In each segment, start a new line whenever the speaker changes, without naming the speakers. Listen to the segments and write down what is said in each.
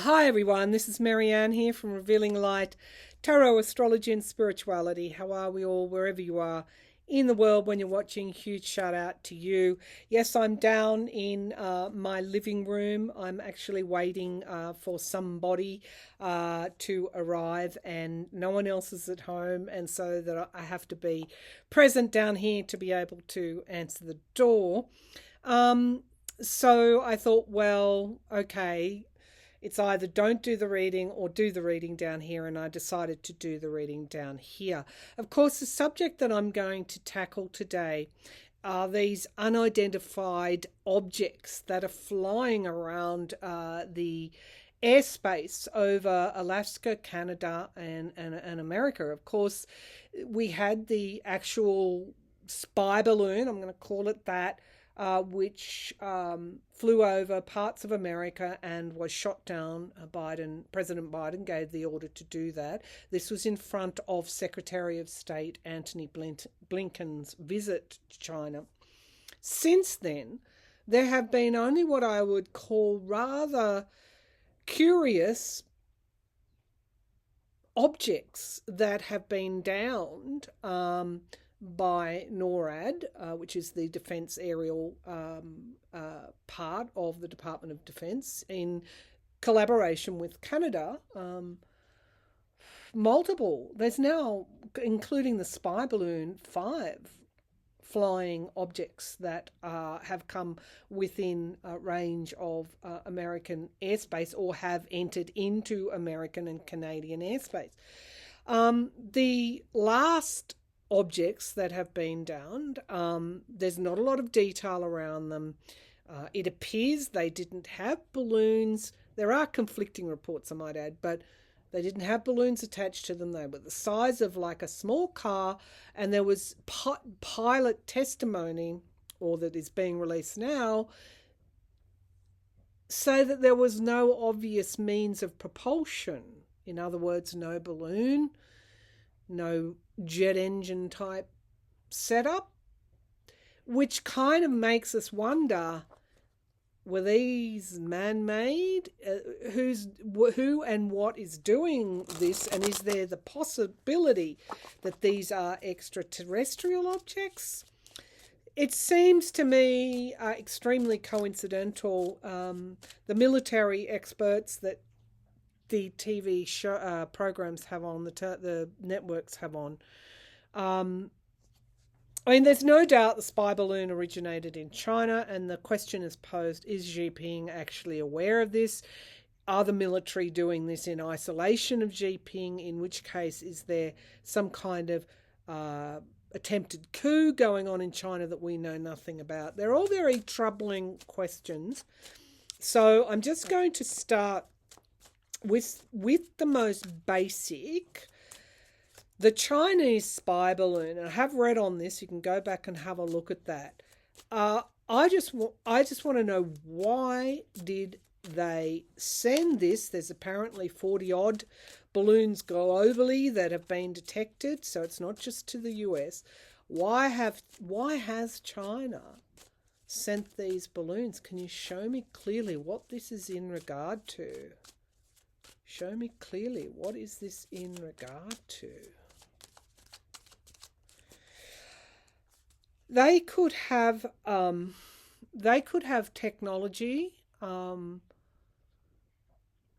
Hi everyone, this is Marianne here from Revealing Light, Tarot, Astrology and Spirituality. How are we all, wherever you are in the world when you're watching? Huge shout out to you. Yes, I'm down in my living room. I'm actually waiting for somebody to arrive, and no one else is at home, and so that I have to be present down here to be able to answer the door. So I thought, well, okay, it's either don't do the reading or do the reading down here, and I decided to do the reading down here. Of course, the subject that I'm going to tackle today are these unidentified objects that are flying around the airspace over Alaska, Canada, and America. Of course, we had the actual spy balloon, I'm going to call it that, which flew over parts of America and was shot down. President Biden gave the order to do that. This was in front of Secretary of State Antony Blinken's visit to China. Since then, there have been only what I would call rather curious objects that have been downed by NORAD, which is the Defence Aerial part of the Department of Defence, in collaboration with Canada. Multiple. There's now, including the spy balloon, 5 flying objects that have come within range of American airspace or have entered into American and Canadian airspace. The last objects that have been downed, there's not a lot of detail around them. It appears they didn't have balloons. There are conflicting reports, I might add, but they didn't have balloons attached to them. They were the size of like a small car, and there was pilot testimony, or that is being released now, so that there was no obvious means of propulsion. In other words, no balloon, no jet engine type setup, which kind of makes us wonder, were these man-made? Who and what is doing this, and is there the possibility that these are extraterrestrial objects? It seems to me extremely coincidental. The military experts that the TV show, programs have on, the networks have on. I mean, there's no doubt the spy balloon originated in China, and the question is posed, is Xi Jinping actually aware of this? Are the military doing this in isolation of Xi Jinping? In which case, is there some kind of attempted coup going on in China that we know nothing about? They're all very troubling questions. So I'm just going to start with the most basic. The Chinese spy balloon, and I have read on this, you can go back and have a look at that. I just want to know, why did they send this? There's apparently 40 odd balloons globally that have been detected, so it's not just to the US. Why has China sent these balloons? Can you show me clearly what this is in regard to? Show me clearly, what is this in regard to? They could have technology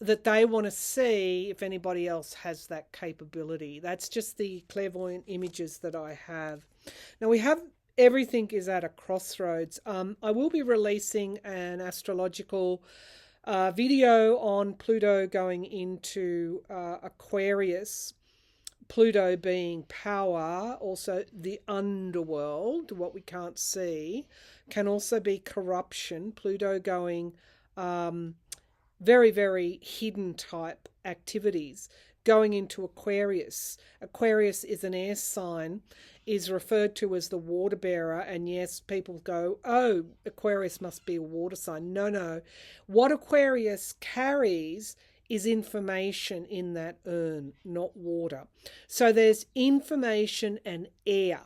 that they want to see if anybody else has that capability. That's just the clairvoyant images that I have. Now we have, everything is at a crossroads. I will be releasing an astrological video on Pluto going into Aquarius. Pluto being power, also the underworld, what we can't see, can also be corruption. Pluto going very, very hidden type activities. Going into Aquarius. Aquarius is an air sign, is referred to as the water bearer, and yes, people go, oh, Aquarius must be a water sign. No. What Aquarius carries is information in that urn, not water. So there's information and air.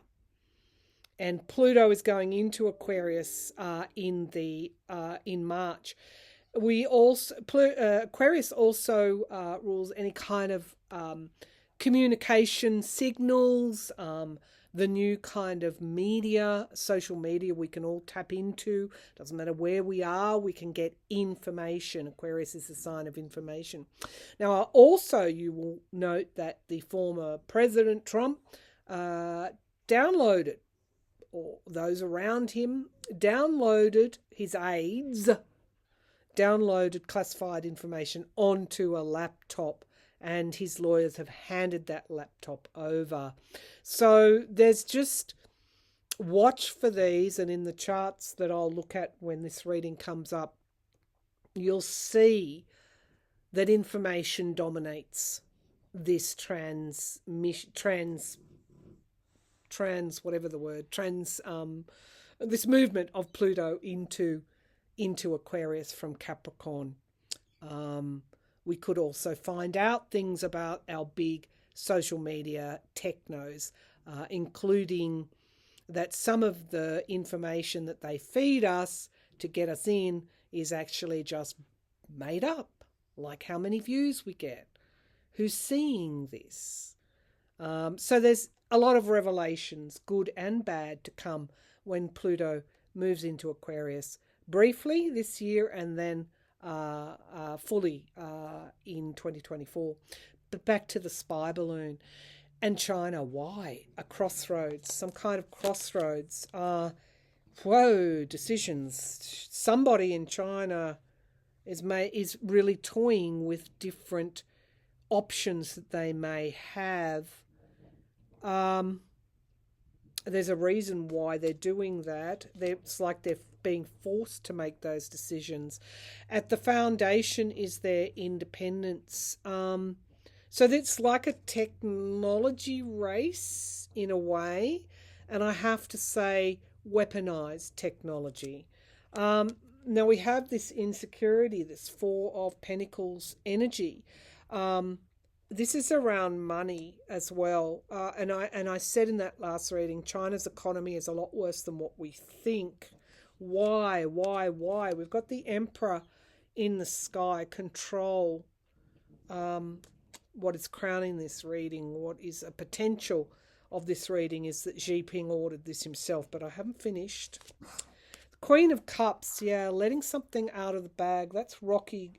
And Pluto is going into Aquarius in March. We also Aquarius also rules any kind of communication signals, the new kind of media, social media we can all tap into. Doesn't matter where we are, we can get information. Aquarius is a sign of information. Now, also you will note that the former President Trump downloaded, or those around him downloaded, his aides downloaded classified information onto a laptop, and his lawyers have handed that laptop over. So there's just watch for these, and in the charts that I'll look at when this reading comes up, you'll see that information dominates this this movement of Pluto into Aquarius from Capricorn. We could also find out things about our big social media technos, including that some of the information that they feed us to get us in is actually just made up, like how many views we get, who's seeing this. So there's a lot of revelations, good and bad, to come when Pluto moves into Aquarius, briefly this year and then fully in 2024. But back to the spy balloon and China. Why? A crossroads, some kind of crossroads. Decisions. Somebody in China is really toying with different options that they may have. There's a reason why they're doing that. It's like they're being forced to make those decisions. At the foundation is their independence. So it's like a technology race in a way, and I have to say weaponized technology. Now we have this insecurity, this Four of Pentacles energy. This is around money as well. And I said in that last reading, China's economy is a lot worse than what we think. Why? We've got the Emperor in the sky, control. What is crowning this reading, what is a potential of this reading, is that Xi Jinping ordered this himself, but I haven't finished. Queen of Cups, yeah, letting something out of the bag. That's Rocky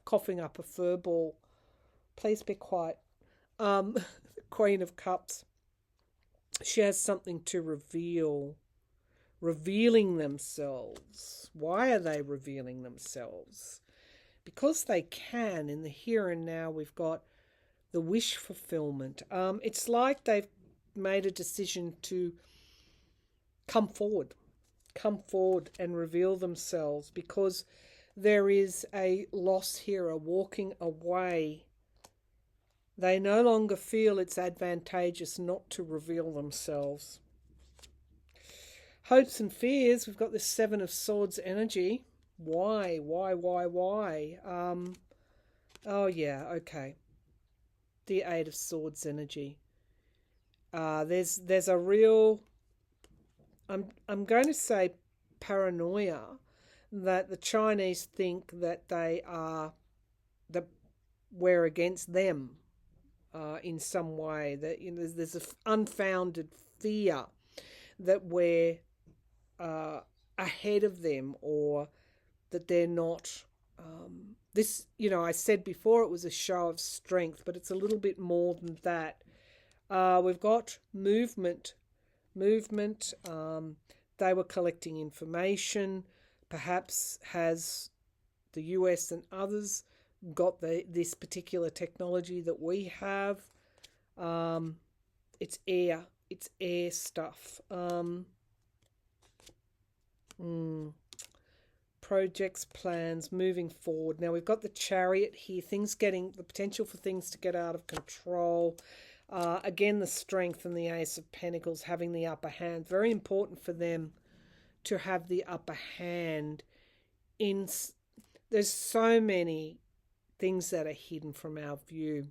coughing up a fur ball. Please be quiet. Queen of Cups. She has something to reveal. Revealing themselves. Why are they revealing themselves? Because they can. In the here and now, we've got the wish fulfillment. It's like they've made a decision to come forward and reveal themselves, because there is a loss here, a walking away. They no longer feel it's advantageous not to reveal themselves. Hopes and fears, we've got the Seven of Swords energy. Why? Oh yeah, okay. The Eight of Swords energy. There's a real, I'm going to say, paranoia that the Chinese think that that we're against them in some way. That there's an unfounded fear that we're ahead of them, or that they're not. I said before it was a show of strength, but it's a little bit more than that. We've got movement. They were collecting information. Perhaps has the US and others got this particular technology that we have. It's air stuff. Projects, plans, moving forward. Now we've got the Chariot here, the potential for things to get out of control. Again, the Strength and the Ace of Pentacles having the upper hand. Very important for them to have the upper hand. There's so many things that are hidden from our view.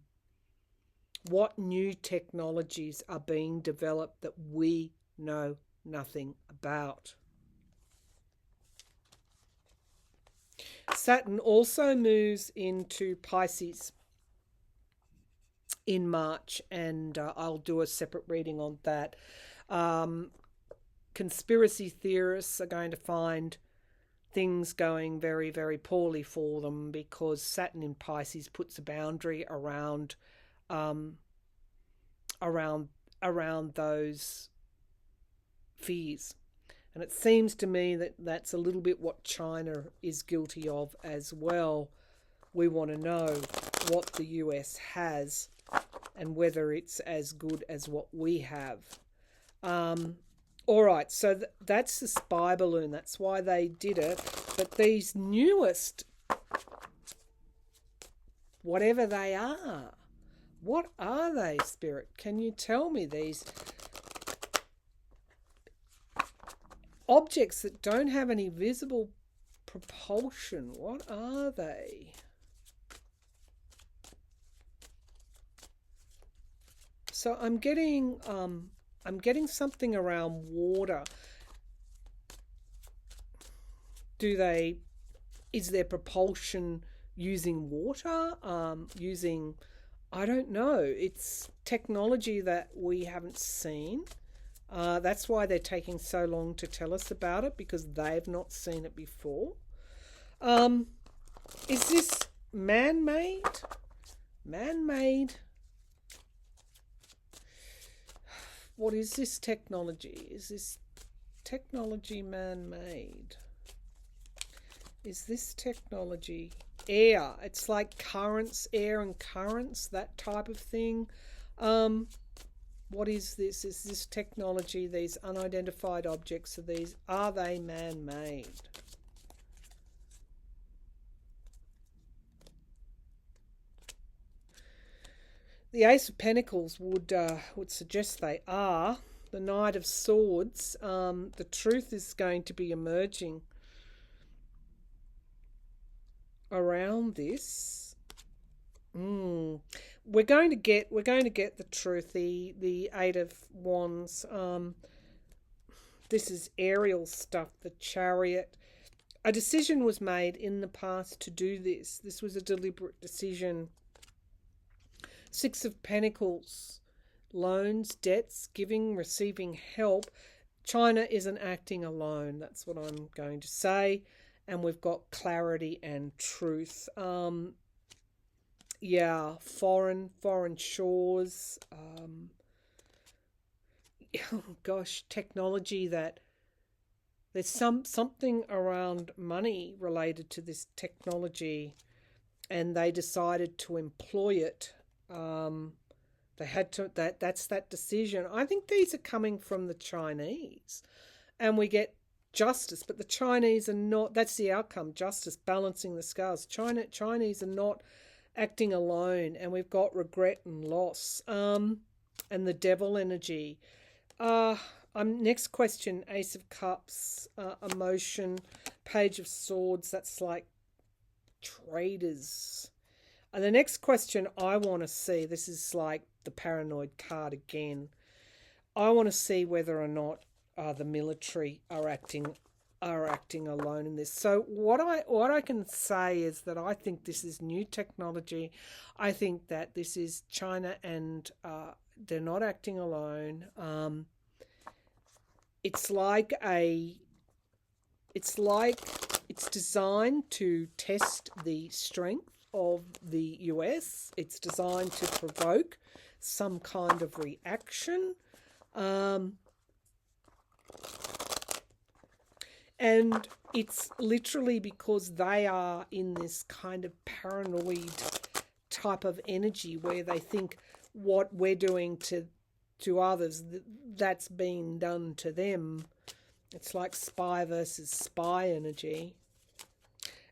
What new technologies are being developed that we know nothing about? Saturn also moves into Pisces in March, and I'll do a separate reading on that. Conspiracy theorists are going to find things going very, very poorly for them because Saturn in Pisces puts a boundary around around those fears. And it seems to me that that's a little bit what China is guilty of as well. We want to know what the US has and whether it's as good as what we have. All right, so that's the spy balloon. That's why they did it. But these newest, whatever they are, what are they, Spirit? Can you tell me these objects that don't have any visible propulsion? What are they? So I'm getting something around water. Is their propulsion using water? I don't know. It's technology that we haven't seen. That's why they're taking so long to tell us about it, because they've not seen it before. Is this man-made? Man-made? What is this technology? Is this technology man-made? Is this technology air? It's like currents, air and currents, that type of thing. What is this? Is this technology, these unidentified objects, are they man-made? The Ace of Pentacles would suggest they are. The Knight of Swords, the truth is going to be emerging around this. We're going to get the truth. The Eight of Wands. This is aerial stuff. The Chariot. A decision was made in the past to do this. This was a deliberate decision. Six of Pentacles. Loans, debts, giving, receiving help. China isn't acting alone. That's what I'm going to say. And we've got clarity and truth. Yeah, foreign shores. Gosh, technology that there's something around money related to this technology, and they decided to employ it. They had to. That's that decision. I think these are coming from the Chinese, and we get justice, but the Chinese are not. That's the outcome. Justice, balancing the scales. Chinese are not acting alone, and we've got regret and loss. And the devil energy. Next question. Ace of Cups. Emotion. Page of Swords. That's like traders. And the next question I want to see, this is like the paranoid card again. I want to see whether or not the military are acting alone in this. So what I can say is that I think this is new technology. I think that this is China, and they're not acting alone. It's designed to test the strength of the US. It's designed to provoke some kind of reaction. And it's literally because they are in this kind of paranoid type of energy where they think what we're doing to others, that's being done to them. It's like spy versus spy energy.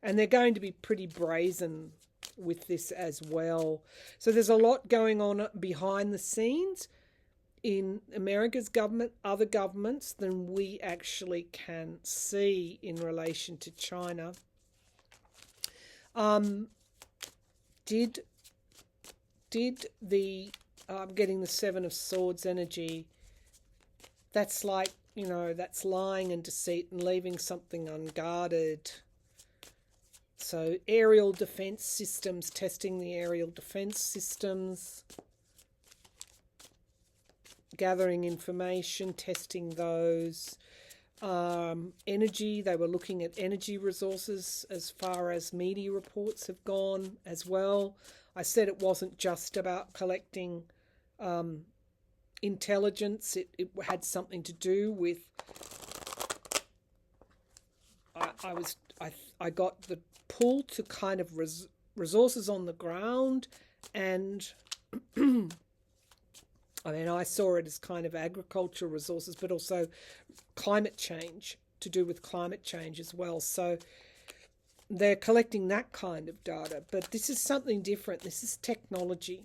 And they're going to be pretty brazen with this as well. So there's a lot going on behind the scenes in America's government, other governments, than we actually can see in relation to China. Did the getting the Seven of Swords energy, that's like, that's lying and deceit and leaving something unguarded. So aerial defense systems, testing the aerial defense systems, gathering information, testing those. Energy, they were looking at energy resources as far as media reports have gone as well. I said it wasn't just about collecting intelligence, it had something to do with I got the pull to kind of resources on the ground, and I mean, I saw it as kind of agricultural resources, but also climate change, to do with climate change as well. So they're collecting that kind of data. But this is something different. This is technology,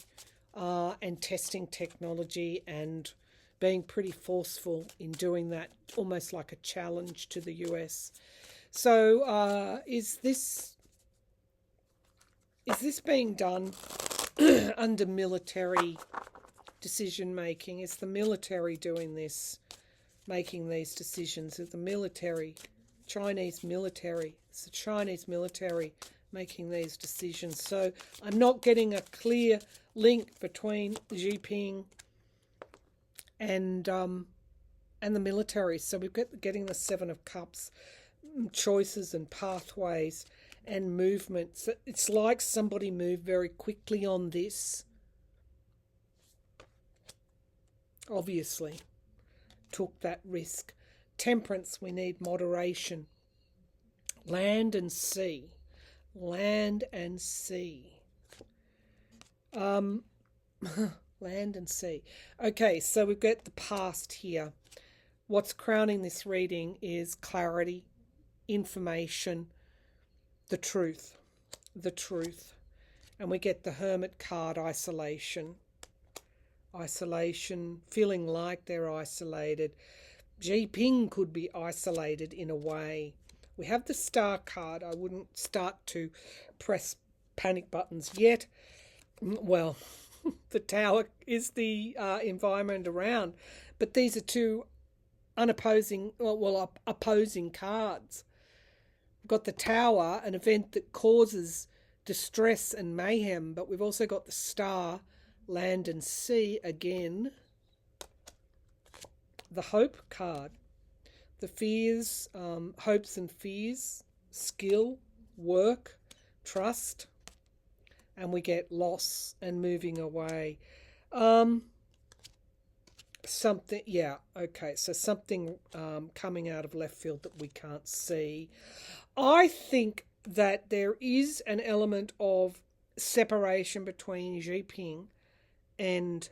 and testing technology and being pretty forceful in doing that, almost like a challenge to the US. So is this being done under military decision making? Is the military doing this, making these decisions? Is the military, Chinese military, it's the Chinese military making these decisions? So I'm not getting a clear link between Xi Jinping and the military. So we've got getting the Seven of Cups, choices and pathways and movements. It's like somebody moved very quickly on this. Obviously, took that risk. Temperance, we need moderation. Land and sea. Land and sea. Land and sea. Okay, so we've got the past here. What's crowning this reading is clarity, information, the truth. The truth. And we get the Hermit card, isolation. Isolation, feeling like they're isolated. Xi Jinping could be isolated in a way. We have the Star card. I wouldn't start to press panic buttons yet. Well, the Tower is the environment around, but these are two opposing cards. We've got the Tower, an event that causes distress and mayhem, but we've also got the Star, land and sea again. The Hope card, the fears, hopes and fears, skill, work, trust, and we get loss and moving away. Something, yeah, okay, so something coming out of left field that we can't see. I think that there is an element of separation between Xi Jinping and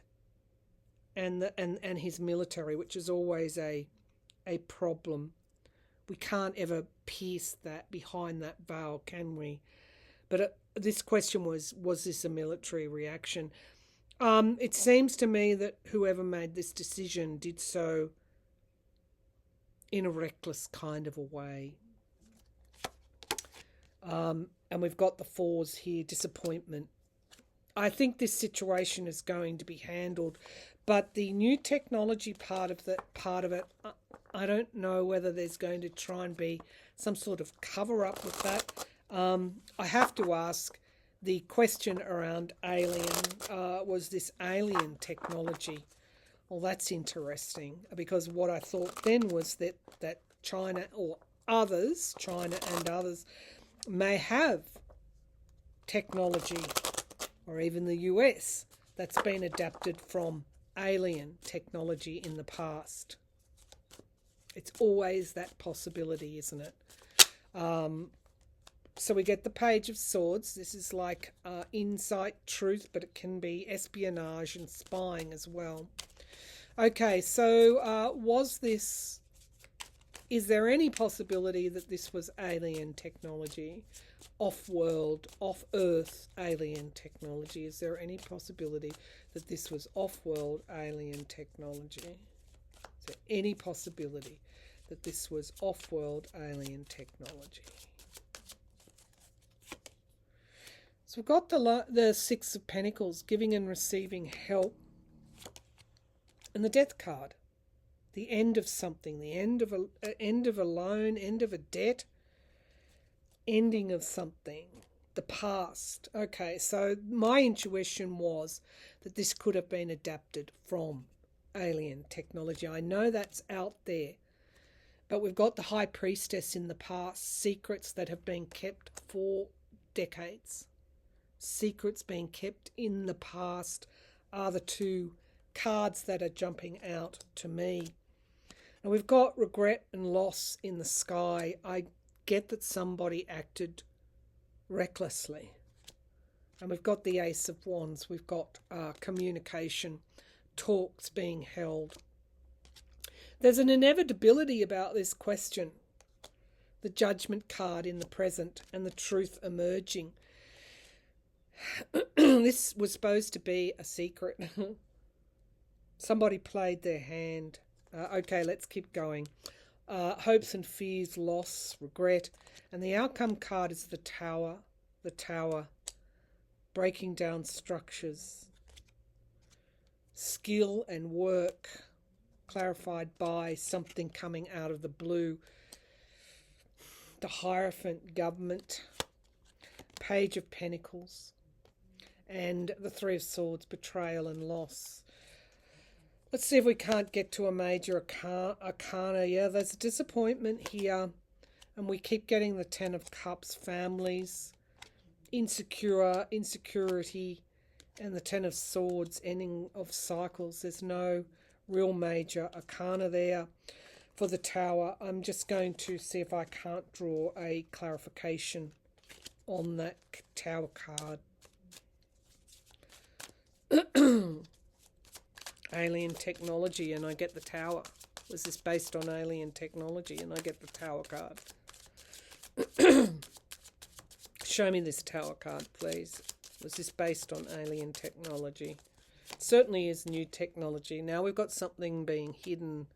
his military, which is always a problem. We can't ever pierce that behind that veil, can we? But this question was this a military reaction? It seems to me that whoever made this decision did so in a reckless kind of a way. And we've got the fours here, disappointment. I think this situation is going to be handled, but the new technology part of it, I don't know whether there's going to try and be some sort of cover up with that. I have to ask, the question around alien, was this alien technology? Well, that's interesting, because what I thought then was that China and others may have technology, or even the US, that's been adapted from alien technology in the past. It's always that possibility, isn't it? So we get the Page of Swords. This is like insight, truth, but it can be espionage and spying as well. Okay, so is there any possibility that this was alien technology? Off-world, off-Earth alien technology? Is there any possibility that this was off-world alien technology? Is there any possibility that this was off-world alien technology? So we've got the Six of Pentacles, giving and receiving help, and the Death card, the end of something, the end of a loan, end of a debt. ending of something, the past. Okay, so my intuition was that this could have been adapted from alien technology. I know that's out there, but we've got the High Priestess in the past, secrets that have been kept for decades. Secrets being kept in the past are the two cards that are jumping out to me. And we've got regret and loss in the sky. I get that somebody acted recklessly. And we've got the Ace of Wands. We've got communication, talks being held. There's an inevitability about this question. The Judgment card in the present and the truth emerging. This was supposed to be a secret. Somebody played their hand. Okay, let's keep going. Hopes and fears, loss, regret. And the outcome card is the Tower. The Tower. Breaking down structures. Skill and work. Clarified by something coming out of the blue. The Hierophant, government. Page of Pentacles. And the Three of Swords, betrayal and loss. Let's see if we can't get to a major arcana. Yeah, there's a disappointment here. And we keep getting the Ten of Cups, families, insecurity, and the Ten of Swords, ending of cycles. There's no real major arcana there for the Tower. I'm just going to see if I can't draw a clarification on that Tower card. Alien technology, and I get the Tower. Was this based on alien technology? And I get the Tower card. Show me this Tower card, please. Was this based on alien technology? Certainly is new technology. Now we've got something being hidden.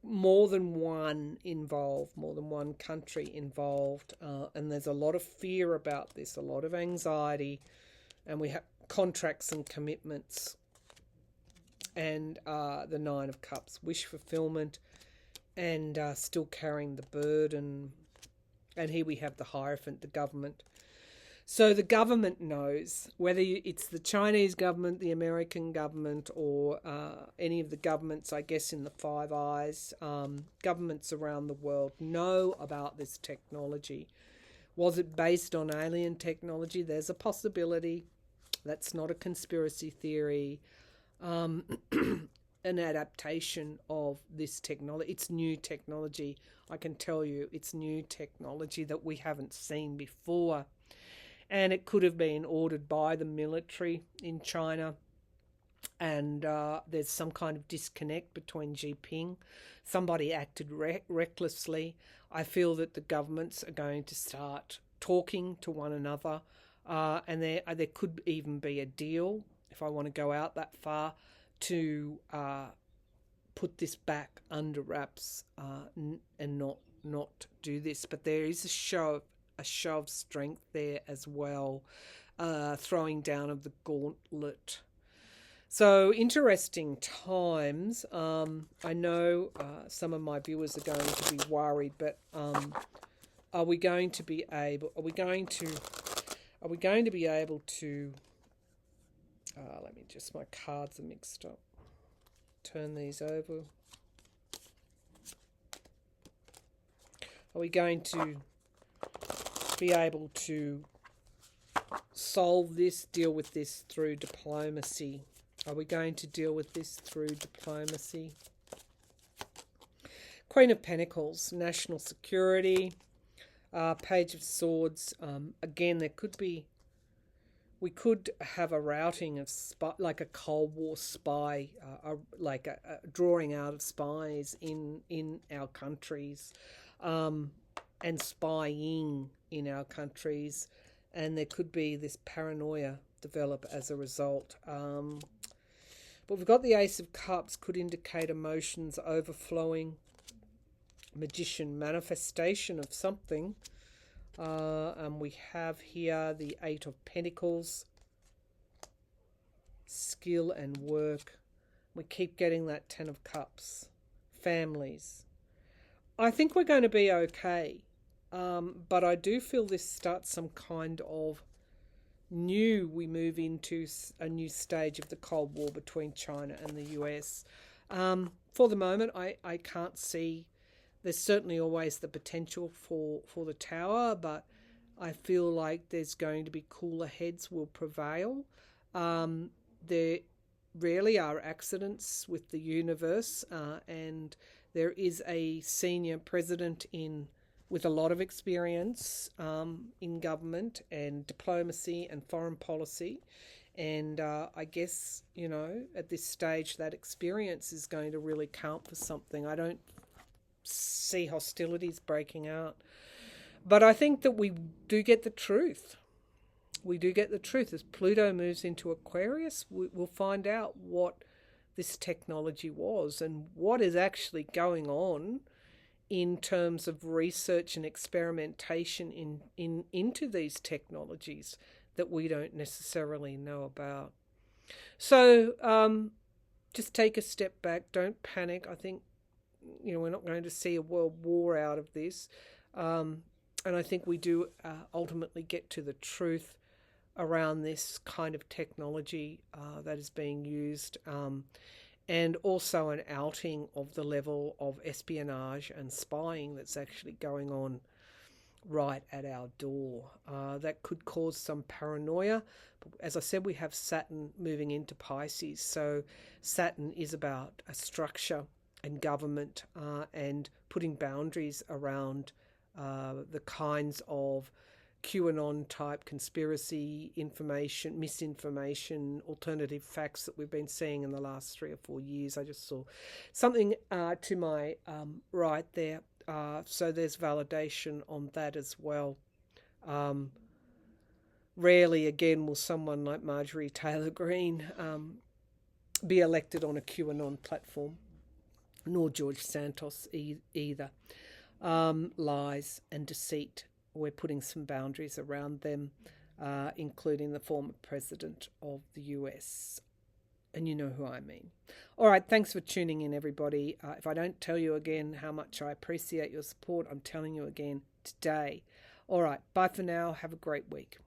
More than one involved, more than one country involved. And there's a lot of fear about this, a lot of anxiety. And we have contracts and commitments. And the Nine of Cups, wish fulfillment, and still carrying the burden. And here we have the Hierophant, the government. So the government knows, whether it's the Chinese government, the American government, or any of the governments, I guess, in the Five Eyes, governments around the world know about this technology. Was it based on alien technology? There's a possibility. That's not a conspiracy theory. An adaptation of this technology. It's new technology. I can tell you it's new technology that we haven't seen before. And it could have been ordered by the military in China. And there's some kind of disconnect between Xi Jinping. Somebody acted recklessly. I feel that the governments are going to start talking to one another. And there could even be a deal, if I want to go out that far, to put this back under wraps and not do this. But there is a show of strength there as well, throwing down of the gauntlet. So interesting times. I know some of my viewers are going to be worried, but are we going to be able to let me just, my cards are mixed up. Turn these over. Are we going to be able to solve this, deal with this through diplomacy? Are we going to deal with this through diplomacy? Queen of Pentacles, national security, Page of Swords. Again, we could have a routing of like a Cold War spy, like a drawing out of spies in our countries, and spying in our countries, and there could be this paranoia develop as a result. But we've got the Ace of Cups, could indicate emotions overflowing, Magician, manifestation of something. And we have here the Eight of Pentacles, skill and work. We keep getting that Ten of Cups, families. I think we're going to be okay. But I do feel this starts some kind of we move into a new stage of the Cold War between China and the US. For the moment, I can't see. There's certainly always the potential for the tower, but I feel like there's going to be cooler heads will prevail. There rarely are accidents with the universe, and there is a senior president with a lot of experience in government and diplomacy and foreign policy. And I guess, at this stage, that experience is going to really count for something. I don't see hostilities breaking out. But I think that we do get the truth. We do get the truth. As Pluto moves into Aquarius, we'll find out what this technology was and what is actually going on in terms of research and experimentation into these technologies that we don't necessarily know about. So just take a step back. Don't panic. I think, we're not going to see a world war out of this. And I think we do ultimately get to the truth around this kind of technology that is being used, and also an outing of the level of espionage and spying that's actually going on right at our door. That could cause some paranoia. But as I said, we have Saturn moving into Pisces, so Saturn is about a structure and government and putting boundaries around the kinds of QAnon type conspiracy information, misinformation, alternative facts that we've been seeing in the last 3 or 4 years. I just saw something to my right there. So there's validation on that as well. Rarely again will someone like Marjorie Taylor Greene be elected on a QAnon platform, nor George Santos either. Lies and deceit. We're putting some boundaries around them, including the former president of the US. And you know who I mean. All right, thanks for tuning in, everybody. If I don't tell you again how much I appreciate your support, I'm telling you again today. All right, bye for now. Have a great week.